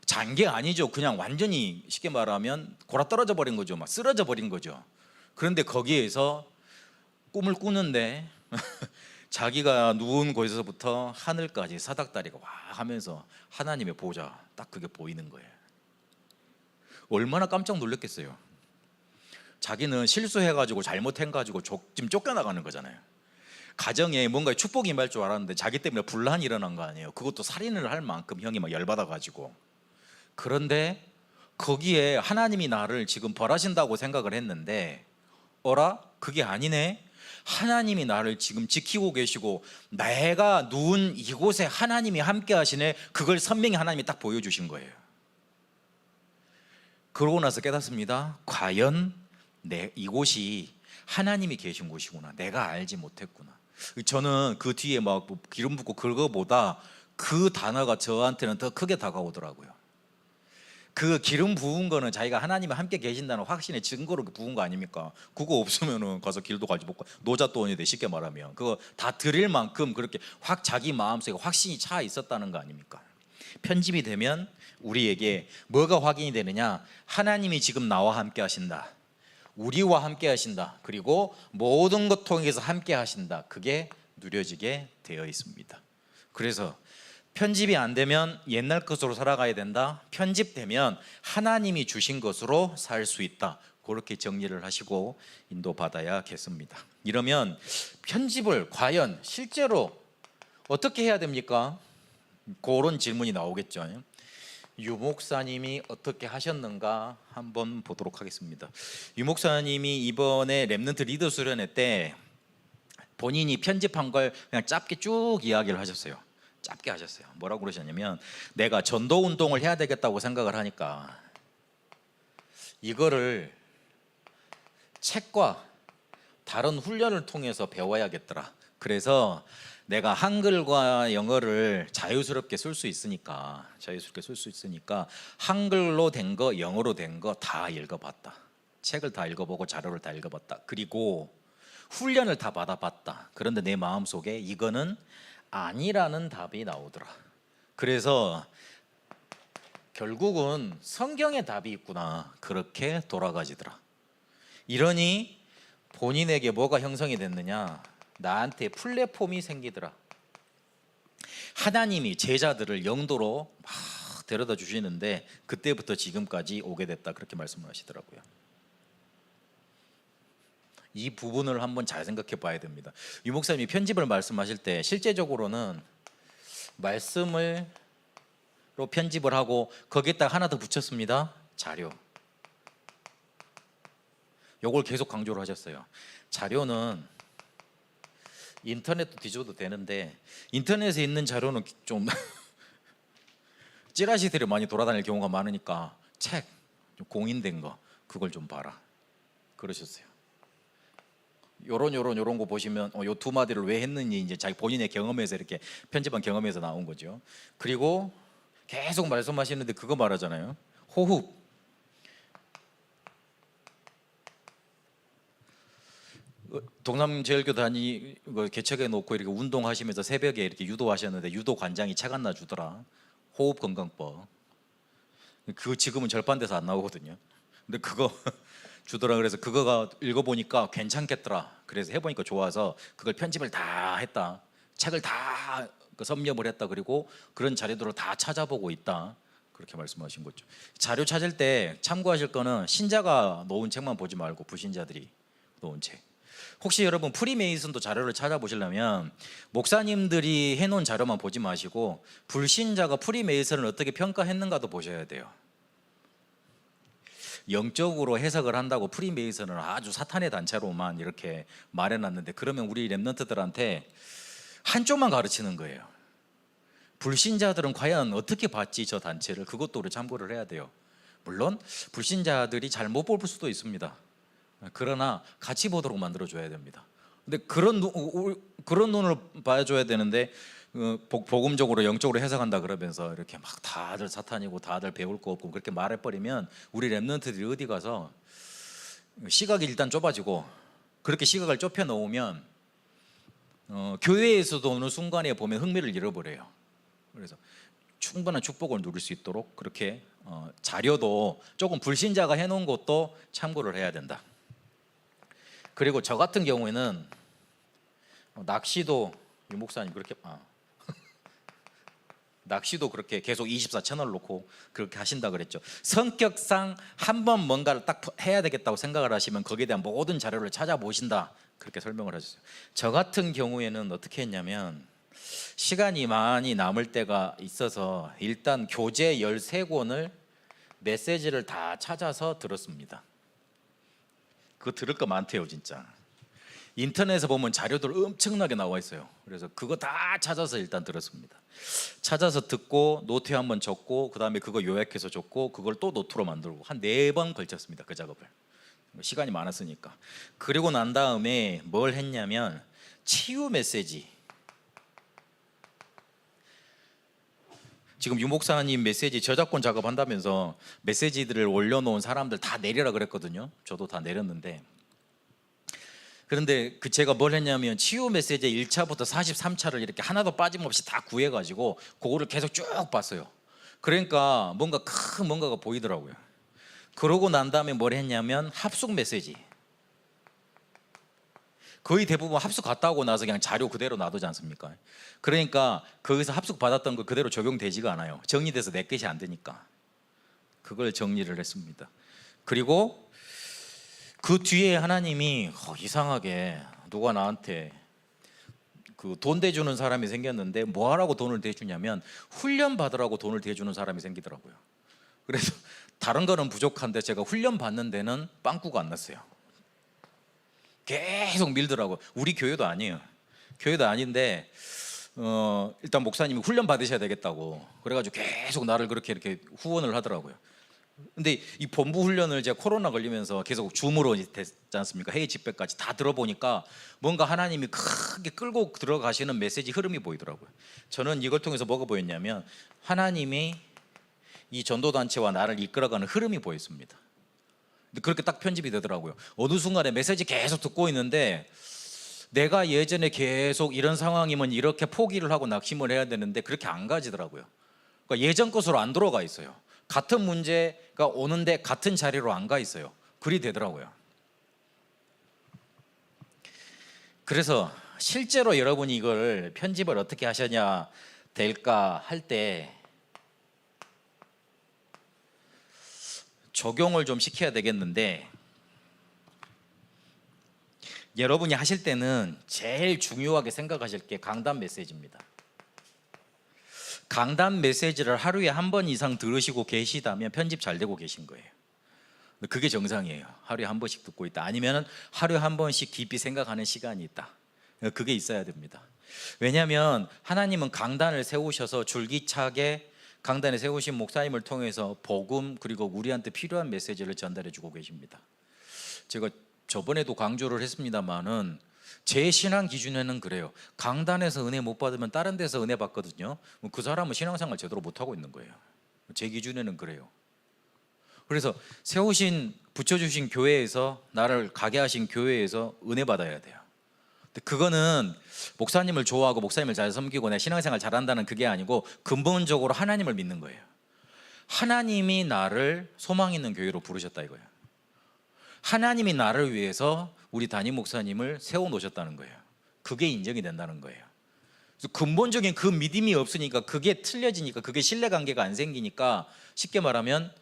잔 게 아니죠. 그냥 완전히 쉽게 말하면 골아떨어져 버린 거죠. 막 쓰러져 버린 거죠. 그런데 거기에서 꿈을 꾸는데 자기가 누운 곳에서부터 하늘까지 사닥다리가 와 하면서 하나님의 보좌, 딱 그게 보이는 거예요. 얼마나 깜짝 놀랐겠어요. 자기는 실수해가지고 잘못해가지고 지금 쫓겨나가는 거잖아요. 가정에 뭔가 축복이 임할 줄 알았는데 자기 때문에 분란이 일어난 거 아니에요. 그것도 살인을 할 만큼 형이 막 열받아가지고. 그런데 거기에 하나님이 나를 지금 벌하신다고 생각을 했는데, 어라? 그게 아니네. 하나님이 나를 지금 지키고 계시고 내가 누운 이곳에 하나님이 함께 하시네. 그걸 선명히 하나님이 딱 보여주신 거예요. 그러고 나서 깨닫습니다. 과연 이곳이 하나님이 계신 곳이구나. 내가 알지 못했구나. 저는 그 뒤에 막 기름 붓고 그거보다 그 단어가 저한테는 더 크게 다가오더라고요. 그 기름 부은 거는 자기가 하나님이 함께 계신다는 확신의 증거로 부은 거 아닙니까? 그거 없으면은 가서 길도 가지 못 가. 노잣돈이 돼, 쉽게 말하면. 그거 다 드릴 만큼 그렇게 자기 마음속에 확신이 차 있었다는 거 아닙니까? 편집이 되면 우리에게 뭐가 확인이 되느냐? 하나님이 지금 나와 함께 하신다. 우리와 함께 하신다. 그리고 모든 것 통해서 함께 하신다. 그게 누려지게 되어 있습니다. 그래서 편집이 안 되면 옛날 것으로 살아가야 된다. 편집되면 하나님이 주신 것으로 살 수 있다. 그렇게 정리를 하시고 인도받아야겠습니다. 이러면 편집을 과연 실제로 어떻게 해야 됩니까? 그런 질문이 나오겠죠. 유 목사님이 어떻게 하셨는가 한번 보도록 하겠습니다. 유 목사님이 이번에 렘넌트 리더 수련회 때 본인이 편집한 걸 그냥 짧게 쭉 이야기를 하셨어요. 짧게 하셨어요. 뭐라고 그러셨냐면, 내가 전도 운동을 해야 되겠다고 생각을 하니까 이거를 책과 다른 훈련을 통해서 배워야겠더라. 그래서 내가 한글과 영어를 자유스럽게 쓸 수 있으니까 한글로 된 거, 영어로 된 거 다 읽어봤다. 책을 다 읽어보고 자료를 다 읽어봤다. 그리고 훈련을 다 받아봤다. 그런데 내 마음속에 이거는 아니라는 답이 나오더라. 그래서 결국은 성경에 답이 있구나, 그렇게 돌아가지더라. 이러니 본인에게 뭐가 형성이 됐느냐? 나한테 플랫폼이 생기더라. 하나님이 제자들을 영도로 막 데려다 주시는데 그때부터 지금까지 오게 됐다, 그렇게 말씀을 하시더라고요. 이 부분을 한번 잘 생각해 봐야 됩니다. 유 목사님이 편집을 말씀하실 때 실제적으로는 말씀으로 편집을 하고 거기에다 하나 더 붙였습니다. 자료. 요걸 계속 강조를 하셨어요. 자료는 인터넷도 뒤져도 되는데 인터넷에 있는 자료는 좀 찌라시들이 많이 돌아다닐 경우가 많으니까 책, 좀 공인된 거 그걸 좀 봐라, 그러셨어요. 요런 거 보시면 요 두 마디를 왜 했는지 이제 자기 본인의 경험에서 이렇게 편집한 경험에서 나온 거죠. 그리고 계속 말씀하시는데 그거 말하잖아요. 호흡. 동남제일교 개척해 놓고 이렇게 운동하시면서 새벽에 이렇게 유도하셨는데 유도 관장이 책 하나 주더라. 호흡 건강법. 그거 지금은 절판돼서 안 나오거든요. 근데 그거 주더라. 그래서 그거가 읽어보니까 괜찮겠더라. 그래서 해보니까 좋아서 그걸 편집을 다 했다. 책을 다 섭렵을 했다. 그리고 그런 자료들을 다 찾아보고 있다. 그렇게 말씀하신 거죠. 자료 찾을 때 참고하실 거는 신자가 놓은 책만 보지 말고 불신자들이 놓은 책. 혹시 여러분 프리메이슨도 자료를 찾아보시려면 목사님들이 해놓은 자료만 보지 마시고 불신자가 프리메이슨을 어떻게 평가했는가도 보셔야 돼요. 영적으로 해석을 한다고 프리메이슨을 아주 사탄의 단체로만 이렇게 말해놨는데, 그러면 우리 렘넌트들한테 한쪽만 가르치는 거예요. 불신자들은 과연 어떻게 봤지, 저 단체를? 그것도 우리 참고를 해야 돼요. 물론 불신자들이 잘 못 볼 수도 있습니다. 그러나 같이 보도록 만들어줘야 됩니다. 근데 그런 눈을 봐줘야 되는데 복음적으로 영적으로 해석한다 그러면서 이렇게 막 다들 사탄이고 다들 배울 거 없고 그렇게 말해버리면 우리 렘넌트들이 어디 가서 시각이 일단 좁아지고, 그렇게 시각을 좁혀 놓으면 교회에서도 어느 순간에 보면 흥미를 잃어버려요. 그래서 충분한 축복을 누릴 수 있도록 그렇게 자료도 조금 불신자가 해놓은 것도 참고를 해야 된다. 그리고 저 같은 경우에는 낚시도 유 목사님 낚시도 그렇게 계속 24 채널 놓고 그렇게 하신다 그랬죠. 성격상 한번 뭔가를 딱 해야 되겠다고 생각을 하시면 거기에 대한 모든 자료를 찾아보신다, 그렇게 설명을 하셨어요. 저 같은 경우에는 어떻게 했냐면 시간이 많이 남을 때가 있어서 일단 교재 13권을 메시지를 다 찾아서 들었습니다. 그거 들을 거 많대요, 진짜. 인터넷에 보면 자료들 엄청나게 나와 있어요. 그래서 그거 다 찾아서 일단 들었습니다. 찾아서 듣고 노트에 한번 적고 그 다음에 그거 요약해서 적고 그걸 또 노트로 만들고 한 4번 걸쳤습니다, 그 작업을. 시간이 많았으니까. 그리고 난 다음에 뭘 했냐면 치유 메시지. 지금 유 목사님 메시지 저작권 작업한다면서 메시지들을 올려놓은 사람들 다 내려라 그랬거든요. 저도 다 내렸는데, 그런데 제가 뭘 했냐면 치유 메시지 1차부터 43차를 이렇게 하나도 빠짐없이 다 구해가지고 그거를 계속 쭉 봤어요. 그러니까 뭔가 큰 뭔가가 보이더라고요. 그러고 난 다음에 뭘 했냐면 합숙 메시지. 거의 대부분 합숙 갔다 오고 나서 그냥 자료 그대로 놔두지 않습니까? 그러니까 거기서 합숙 받았던 거 그대로 적용되지가 않아요. 정리돼서 내 것이 안 되니까. 그걸 정리를 했습니다. 그리고 그 뒤에 하나님이 이상하게 누가 나한테 그 돈 대주는 사람이 생겼는데 뭐 하라고 돈을 대주냐면 훈련 받으라고 돈을 대주는 사람이 생기더라고요. 그래서 다른 거는 부족한데 제가 훈련 받는 데는 빵꾸가 안 났어요. 계속 밀더라고. 우리 교회도 아니에요. 교회도 아닌데 일단 목사님이 훈련 받으셔야 되겠다고 그래가지고 계속 나를 그렇게 이렇게 후원을 하더라고요. 근데 이 본부 훈련을 제가 코로나 걸리면서 계속 줌으로 됐지 않습니까? 해외 집회까지 다 들어보니까 뭔가 하나님이 크게 끌고 들어가시는 메시지 흐름이 보이더라고요. 저는 이걸 통해서 뭐가 보였냐면 하나님이 이 전도단체와 나를 이끌어가는 흐름이 보였습니다. 근데 그렇게 딱 편집이 되더라고요. 어느 순간에 메시지 계속 듣고 있는데 내가 예전에 계속 이런 상황이면 이렇게 포기를 하고 낙심을 해야 되는데 그렇게 안 가지더라고요. 그러니까 예전 것으로 안 돌아가 있어요. 같은 문제가 오는데 같은 자리로 안 가 있어요. 그리 되더라고요. 그래서 실제로 여러분이 이걸 편집을 어떻게 하셔야 될까 할 때 적용을 좀 시켜야 되겠는데, 여러분이 하실 때는 제일 중요하게 생각하실 게 강단 메시지입니다. 강단 메시지를 하루에 한 번 이상 들으시고 계시다면 편집 잘 되고 계신 거예요. 그게 정상이에요. 하루에 한 번씩 듣고 있다. 아니면 하루에 한 번씩 깊이 생각하는 시간이 있다. 그게 있어야 됩니다. 왜냐하면 하나님은 강단을 세우셔서 줄기차게 강단에 세우신 목사님을 통해서 복음 그리고 우리한테 필요한 메시지를 전달해 주고 계십니다. 제가 저번에도 강조를 했습니다마는 제 신앙 기준에는 그래요. 강단에서 은혜 못 받으면 다른 데서 은혜 받거든요. 그 사람은 신앙생활 제대로 못하고 있는 거예요. 제 기준에는 그래요. 그래서 세우신 붙여주신 교회에서 나를 가게 하신 교회에서 은혜 받아야 돼요. 근데 그거는 목사님을 좋아하고 목사님을 잘 섬기고 내 신앙생활 잘한다는 그게 아니고 근본적으로 하나님을 믿는 거예요. 하나님이 나를 소망 있는 교회로 부르셨다 이거예요. 하나님이 나를 위해서 우리 담임 목사님을 세워놓으셨다는 거예요. 그게 인정이 된다는 거예요. 그래서 근본적인 그 믿음이 없으니까 그게 틀려지니까 그게 신뢰관계가 안 생기니까 쉽게 말하면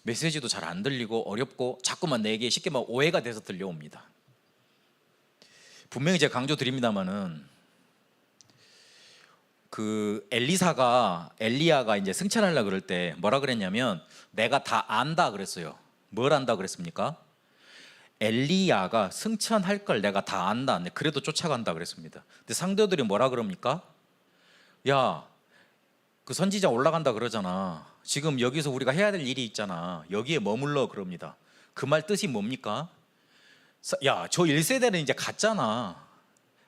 메시지도 잘 안 들리고 어렵고 자꾸만 내게 쉽게 말하면 오해가 돼서 들려옵니다. 분명히 제가 강조 드립니다마는 그 엘리야가 이제 승천하려고 그럴 때 뭐라 그랬냐면 내가 다 안다 그랬어요. 뭘 안다 그랬습니까? 엘리야가 승천할 걸 내가 다 안다. 그래도 쫓아간다 그랬습니다. 근데 상대들이 뭐라 그럽니까? 야, 그 선지자 올라간다 그러잖아. 지금 여기서 우리가 해야 될 일이 있잖아. 여기에 머물러 그럽니다. 그 말 뜻이 뭡니까? 야, 저 1세대는 이제 갔잖아.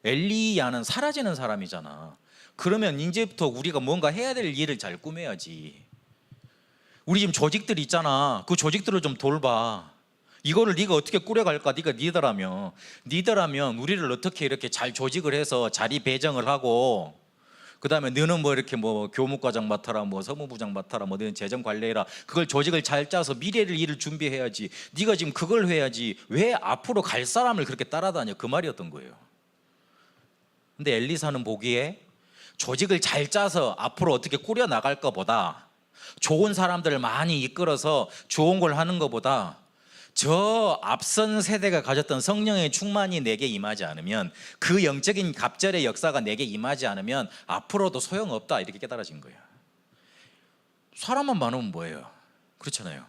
엘리야는 사라지는 사람이잖아. 그러면 이제부터 우리가 뭔가 해야 될 일을 잘 꾸며야지. 우리 지금 조직들 있잖아. 그 조직들을 좀 돌봐. 이거를 네가 어떻게 꾸려갈까? 네가 리더라면 우리를 어떻게 이렇게 잘 조직을 해서 자리 배정을 하고, 그 다음에 너는 뭐 이렇게 뭐 교무과장 맡아라, 뭐 서무부장 맡아라, 뭐 너는 재정 관리해라. 그걸 조직을 잘 짜서 미래를 일을 준비해야지. 네가 지금 그걸 해야지. 왜 앞으로 갈 사람을 그렇게 따라다녀? 그 말이었던 거예요. 근데 엘리사는 보기에 조직을 잘 짜서 앞으로 어떻게 꾸려 나갈 것보다, 좋은 사람들을 많이 이끌어서 좋은 걸 하는 것보다 저 앞선 세대가 가졌던 성령의 충만이 내게 임하지 않으면, 그 영적인 갑절의 역사가 내게 임하지 않으면 앞으로도 소용없다, 이렇게 깨달아진 거예요. 사람만 많으면 뭐예요? 그렇잖아요.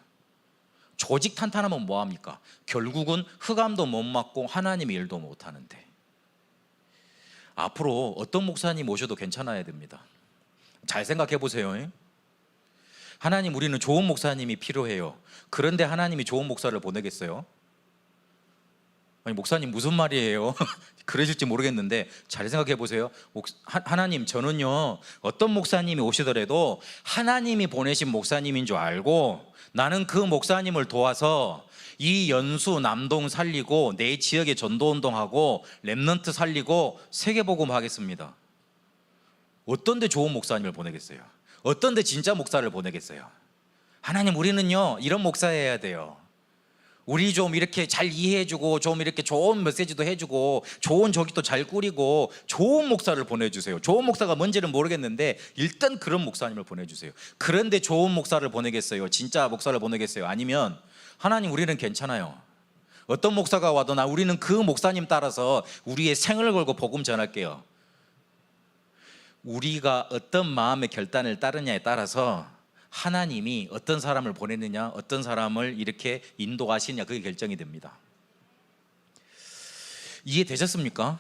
조직 탄탄하면 뭐합니까? 결국은 흑암도 못 막고 하나님의 일도 못하는데, 앞으로 어떤 목사님 오셔도 괜찮아야 됩니다. 잘 생각해 보세요. 하나님, 우리는 좋은 목사님이 필요해요. 그런데 하나님이 좋은 목사를 보내겠어요? 아니, 목사님 무슨 말이에요? 그러실지 모르겠는데 잘 생각해 보세요. 하나님, 저는요 어떤 목사님이 오시더라도 하나님이 보내신 목사님인 줄 알고 나는 그 목사님을 도와서 이 연수 남동 살리고 내 지역에 전도운동하고 렘넌트 살리고 세계복음 하겠습니다. 어떤 데 좋은 목사님을 보내겠어요? 어떤데 진짜 목사를 보내겠어요? 하나님, 우리는요 이런 목사여야 돼요. 우리 좀 이렇게 잘 이해해주고 좀 이렇게 좋은 메시지도 해주고 좋은 저기도 잘 꾸리고 좋은 목사를 보내주세요. 좋은 목사가 뭔지는 모르겠는데 일단 그런 목사님을 보내주세요. 그런데 좋은 목사를 보내겠어요? 진짜 목사를 보내겠어요? 아니면 하나님, 우리는 괜찮아요. 어떤 목사가 와도 우리는 그 목사님 따라서 우리의 생을 걸고 복음 전할게요. 우리가 어떤 마음의 결단을 따르냐에 따라서 하나님이 어떤 사람을 보내느냐, 어떤 사람을 이렇게 인도하시느냐, 그게 결정이 됩니다. 이해되셨습니까?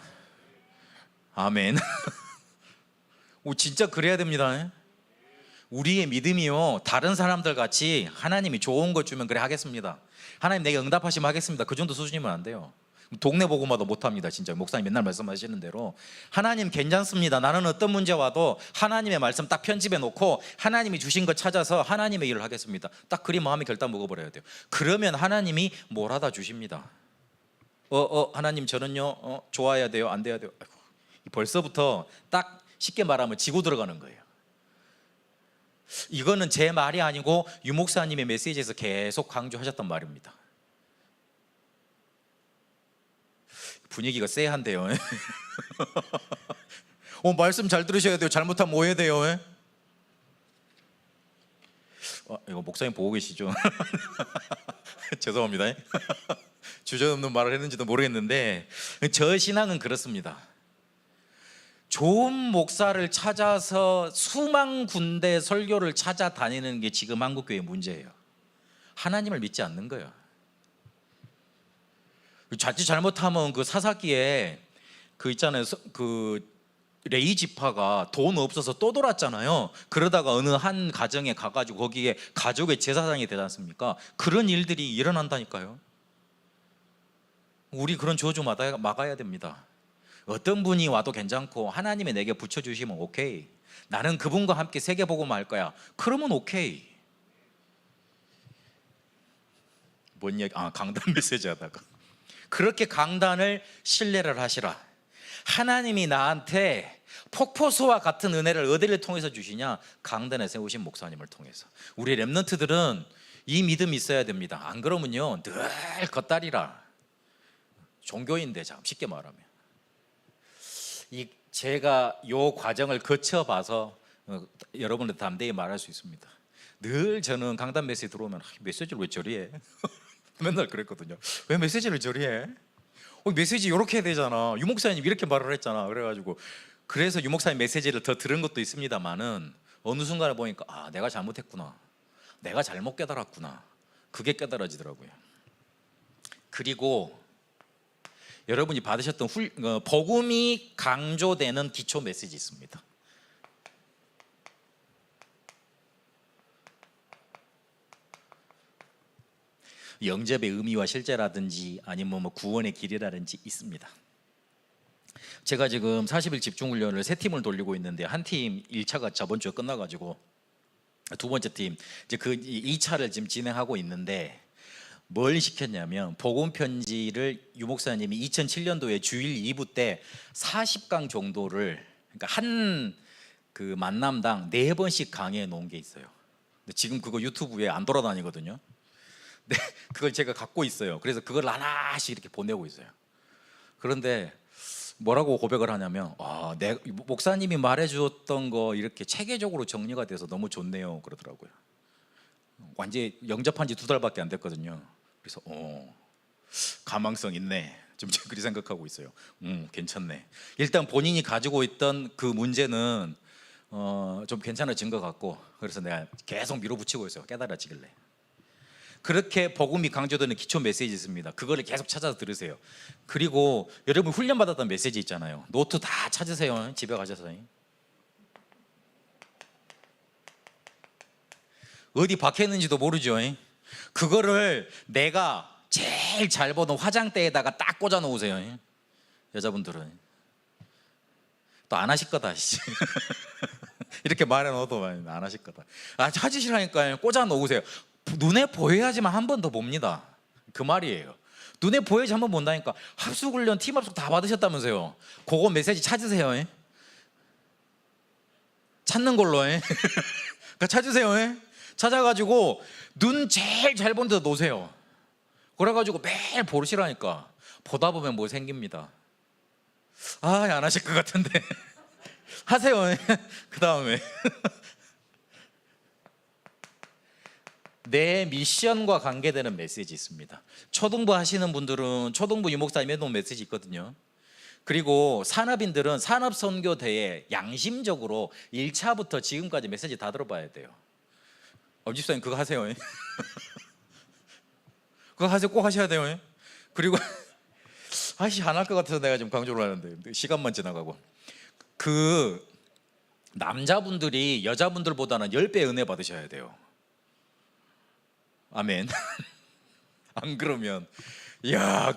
아멘. 진짜 그래야 됩니다. 우리의 믿음이요 다른 사람들 같이 하나님이 좋은 것 주면 그래 하겠습니다, 하나님 내게 응답하시면 하겠습니다, 그 정도 수준이면 안 돼요. 동네 복음화도 못합니다. 진짜 목사님 맨날 말씀하시는 대로 하나님 괜찮습니다, 나는 어떤 문제 와도 하나님의 말씀 딱 편집해 놓고 하나님이 주신 것 찾아서 하나님의 일을 하겠습니다, 딱 그리 마음의 결단 먹어버려야 돼요. 그러면 하나님이 뭘 하다 주십니다. 하나님 저는요 좋아야 돼요, 안 돼야 돼요? 아이고, 벌써부터 딱 쉽게 말하면 지고 들어가는 거예요. 이거는 제 말이 아니고 유 목사님의 메시지에서 계속 강조하셨던 말입니다. 분위기가 쎄한데요. 말씀 잘 들으셔야 돼요. 잘못하면 오해돼요. 이거 목사님 보고 계시죠? 죄송합니다. 주저없는 말을 했는지도 모르겠는데 저 신앙은 그렇습니다. 좋은 목사를 찾아서 수만 군데 설교를 찾아다니는 게 지금 한국교회의 문제예요. 하나님을 믿지 않는 거예요. 자칫 잘못하면 그 사사기에 그 있잖아요, 그 레위 지파가 돈 없어서 또 돌았잖아요. 그러다가 어느 한 가정에 가가지고 거기에 가족의 제사장이 되지 않습니까? 그런 일들이 일어난다니까요. 우리 그런 저주 막아야 됩니다. 어떤 분이 와도 괜찮고 하나님이 내게 붙여주시면 오케이, 나는 그분과 함께 세계복음을 할 거야, 그러면 오케이. 뭔 얘기? 강단 메시지 하다가 그렇게 강단을 신뢰를 하시라. 하나님이 나한테 폭포수와 같은 은혜를 어디를 통해서 주시냐? 강단에 세우신 목사님을 통해서. 우리 렘넌트들은 이 믿음이 있어야 됩니다. 안 그러면요 늘 겉다리라 종교인데, 쉽게 말하면. 제가 요 과정을 거쳐봐서 여러분들 담대히 말할 수 있습니다. 늘 저는 강단 메시지 들어오면 메시지를 왜 저리 해? 맨날 그랬거든요. 왜 메시지를 저리 해? 메시지 이렇게 해야 되잖아, 유 목사님 이렇게 말을 했잖아. 그래서 유 목사님 메시지를 더 들은 것도 있습니다만은 어느 순간에 보니까 내가 잘못했구나, 내가 잘못 깨달았구나, 그게 깨달아지더라고요. 그리고 여러분이 받으셨던 복음이 강조되는 기초 메시지 있습니다. 영접의 의미와 실제라든지 아니면 구원의 길이라든지 있습니다. 제가 지금 40일 집중훈련을 3팀을 돌리고 있는데 한 팀 1차가 저번 주에 끝나가지고 두 번째 팀 이제 그 2차를 지금 진행하고 있는데, 뭘 시켰냐면 복음 편지를 유 목사님이 2007년도에 주일 2부 때 40강 정도를, 그러니까 한 그 만남당 4번씩 강의해 놓은 게 있어요. 근데 지금 그거 유튜브에 안 돌아다니거든요. 네, 그걸 제가 갖고 있어요. 그래서 그걸 하나씩 이렇게 보내고 있어요. 그런데 뭐라고 고백을 하냐면 목사님이 말해주었던 거 이렇게 체계적으로 정리가 돼서 너무 좋네요 그러더라고요. 완전히 영접한 지 2달밖에 안 됐거든요. 그래서 가망성 있네, 좀 그렇게 생각하고 있어요. 괜찮네. 일단 본인이 가지고 있던 그 문제는 좀 괜찮아진 것 같고, 그래서 내가 계속 밀어붙이고 있어요, 깨달아지길래. 그렇게 복음이 강조되는 기초 메시지 있습니다. 그거를 계속 찾아서 들으세요. 그리고 여러분 훈련받았던 메시지 있잖아요, 노트 다 찾으세요. 집에 가셔서 어디 박혀있는지도 모르죠. 그거를 내가 제일 잘 보는 화장대에다가 딱 꽂아 놓으세요. 여자분들은 또 안 하실 거다. 이렇게 말해 놓아도 안 하실 거다. 찾으시라니까요. 꽂아 놓으세요. 눈에 보여야지만 한 번 더 봅니다. 그 말이에요. 눈에 보여야지 한 번 본다니까. 합숙훈련 팀 합숙 다 받으셨다면서요. 그거 메시지 찾으세요. 찾는 걸로. 그러니까 찾으세요. 예? 찾아가지고 눈 제일 잘 보는 데 놓으세요. 그래가지고 매일 보시라니까. 보다 보면 뭐 생깁니다. 안 하실 것 같은데 하세요. 그 다음에 내 미션과 관계되는 메시지 있습니다. 초등부 하시는 분들은 초등부 유목사님 해놓은 메시지 있거든요. 그리고 산업인들은 산업선교대회 양심적으로 1차부터 지금까지 메시지 다 들어봐야 돼요. 집사님 그거 하세요. 그거 하세요. 꼭 하셔야 돼요. 그리고 안 할 것 같아서 내가 지금 강조를 하는데 시간만 지나가고, 그 남자분들이 여자분들보다는 10배 은혜 받으셔야 돼요. 아멘. 안 그러면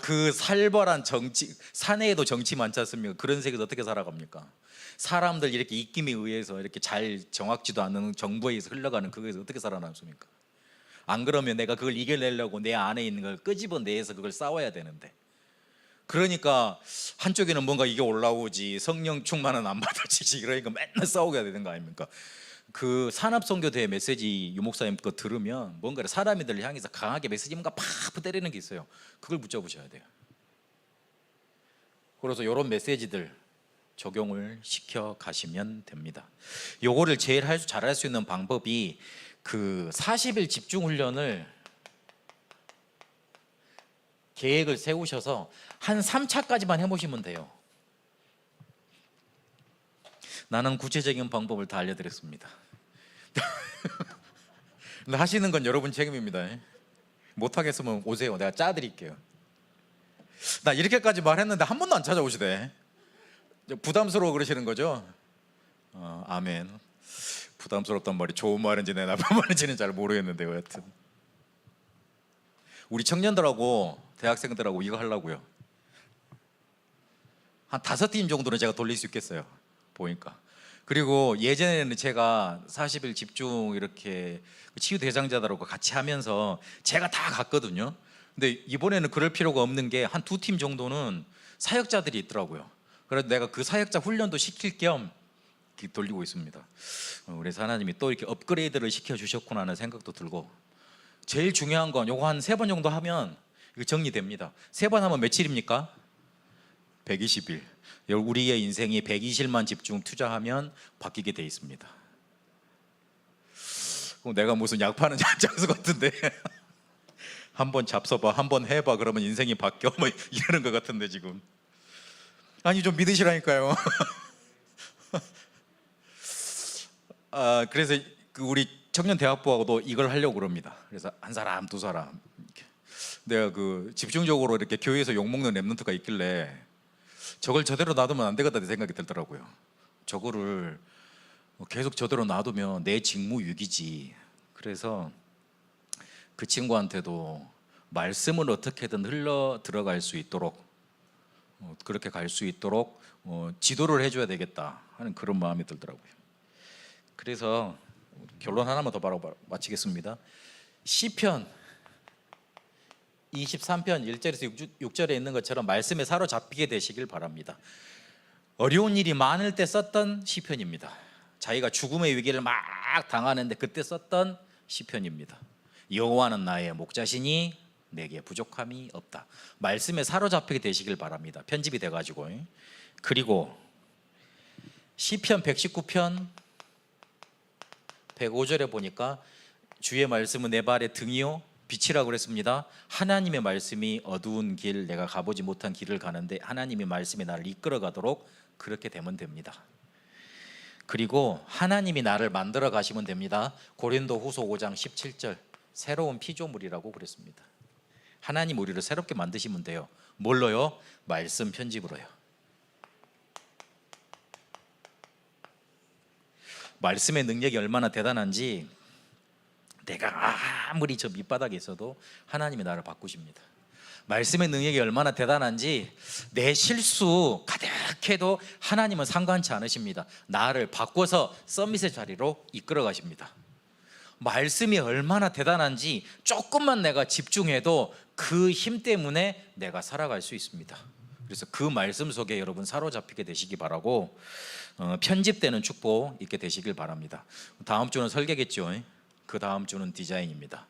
그 살벌한 정치, 사내에도 정치 많지 않습니까? 그런 세계에서 어떻게 살아갑니까? 사람들 이렇게 입김에 의해서 이렇게 잘 정확지도 않은 정보에 의해서 흘러가는 그거에서 어떻게 살아남습니까? 안 그러면 내가 그걸 이겨내려고 내 안에 있는 걸 끄집어내서 그걸 싸워야 되는데, 그러니까 한쪽에는 뭔가 이게 올라오지, 성령 충만은 안 받아지지, 그러니까 맨날 싸우게 되는 거 아닙니까? 그 산업선교대회 메시지 유목사님 거 들으면 뭔가 사람들을 향해서 강하게 메시지 뭔가 팍 때리는 게 있어요. 그걸 붙잡으셔야 돼요. 그래서 이런 메시지들 적용을 시켜 가시면 됩니다. 요거를 제일 잘할 수 있는 방법이 그 40일 집중 훈련을 계획을 세우셔서 한 3차까지만 해보시면 돼요. 나는 구체적인 방법을 다 알려드렸습니다. 근데 하시는 건 여러분 책임입니다. 못하겠으면 오세요. 내가 짜드릴게요. 나 이렇게까지 말했는데 한 번도 안 찾아오시대. 부담스러워 그러시는 거죠? 아멘. 부담스럽단 말이 좋은 말인지 내 나쁜 말인지는 잘 모르겠는데요. 여하튼 우리 청년들하고 대학생들하고 이거 하려고요. 한 5팀 정도는 제가 돌릴 수 있겠어요, 보니까. 그리고 예전에는 제가 40일 집중 이렇게 치유 대상자들하고 같이 하면서 제가 다 갔거든요. 근데 이번에는 그럴 필요가 없는 게 한 2팀 정도는 사역자들이 있더라고요. 그래서 내가 그 사역자 훈련도 시킬 겸 돌리고 있습니다. 우리 하나님이 또 이렇게 업그레이드를 시켜주셨구나 하는 생각도 들고, 제일 중요한 건 요거 한 3번 정도 하면 이거 정리됩니다. 3번 하면 며칠입니까? 120일. 우리의 인생이 120일만 집중 투자하면 바뀌게 돼 있습니다. 내가 무슨 약 파는 장수 같은데 한번 잡숴봐, 한번 해봐, 그러면 인생이 바뀌어, 뭐 이러는 것 같은데 지금. 아니 좀 믿으시라니까요. 그래서 우리 청년대학부하고도 이걸 하려고 그럽니다. 그래서 한 사람, 2사람 내가 집중적으로 이렇게 교회에서 욕먹는 랩런트가 있길래 저걸 저대로 놔두면 안 되겠다는 생각이 들더라고요. 저거를 계속 저대로 놔두면 내 직무유기지. 그래서 그 친구한테도 말씀을 어떻게든 흘러 들어갈 수 있도록, 그렇게 갈 수 있도록 지도를 해줘야 되겠다 하는 그런 마음이 들더라고요. 그래서 결론 하나만 더 바로 마치겠습니다. 시편 23편 1절에서 6절에 있는 것처럼 말씀에 사로잡히게 되시길 바랍니다. 어려운 일이 많을 때 썼던 시편입니다. 자기가 죽음의 위기를 막 당하는데 그때 썼던 시편입니다. 여호와는 나의 목자시니 내게 부족함이 없다. 말씀에 사로잡히게 되시길 바랍니다. 편집이 돼가지고. 그리고 시편 119편 105절에 보니까 주의 말씀은 내 발의 등이요 빛이라고 그랬습니다. 하나님의 말씀이 어두운 길, 내가 가보지 못한 길을 가는데 하나님의 말씀이 나를 이끌어 가도록 그렇게 되면 됩니다. 그리고 하나님이 나를 만들어 가시면 됩니다. 고린도후서 5장 17절 새로운 피조물이라고 그랬습니다. 하나님 우리를 새롭게 만드시면 돼요. 뭘로요? 말씀 편집으로요. 말씀의 능력이 얼마나 대단한지 내가 아무리 저 밑바닥에 있어도 하나님이 나를 바꾸십니다. 말씀의 능력이 얼마나 대단한지 내 실수 가득해도 하나님은 상관치 않으십니다. 나를 바꿔서 서밋의 자리로 이끌어 가십니다. 말씀이 얼마나 대단한지 조금만 내가 집중해도 그 힘 때문에 내가 살아갈 수 있습니다. 그래서 그 말씀 속에 여러분 사로잡히게 되시기 바라고 편집되는 축복 있게 되시길 바랍니다. 다음 주는 설계겠죠. 그 다음 주는 디자인입니다.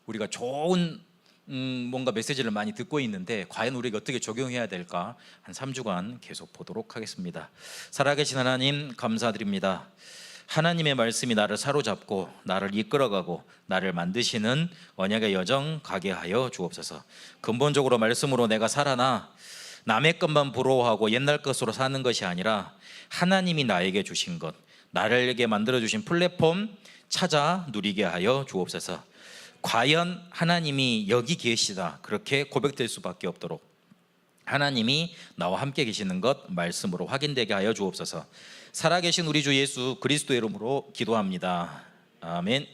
우리가 좋은 뭔가 메시지를 많이 듣고 있는데 과연 우리가 어떻게 적용해야 될까 한 3주간 계속 보도록 하겠습니다. 살아계신 하나님 감사드립니다. 하나님의 말씀이 나를 사로잡고 나를 이끌어가고 나를 만드시는 언약의 여정 가게 하여 주옵소서. 근본적으로 말씀으로 내가 살아나 남의 것만 부러워하고 옛날 것으로 사는 것이 아니라 하나님이 나에게 주신 것, 나에게 만들어주신 플랫폼 찾아 누리게 하여 주옵소서. 과연 하나님이 여기 계시다 그렇게 고백될 수밖에 없도록 하나님이 나와 함께 계시는 것 말씀으로 확인되게 하여 주옵소서. 살아계신 우리 주 예수 그리스도의 이름으로 기도합니다. 아멘.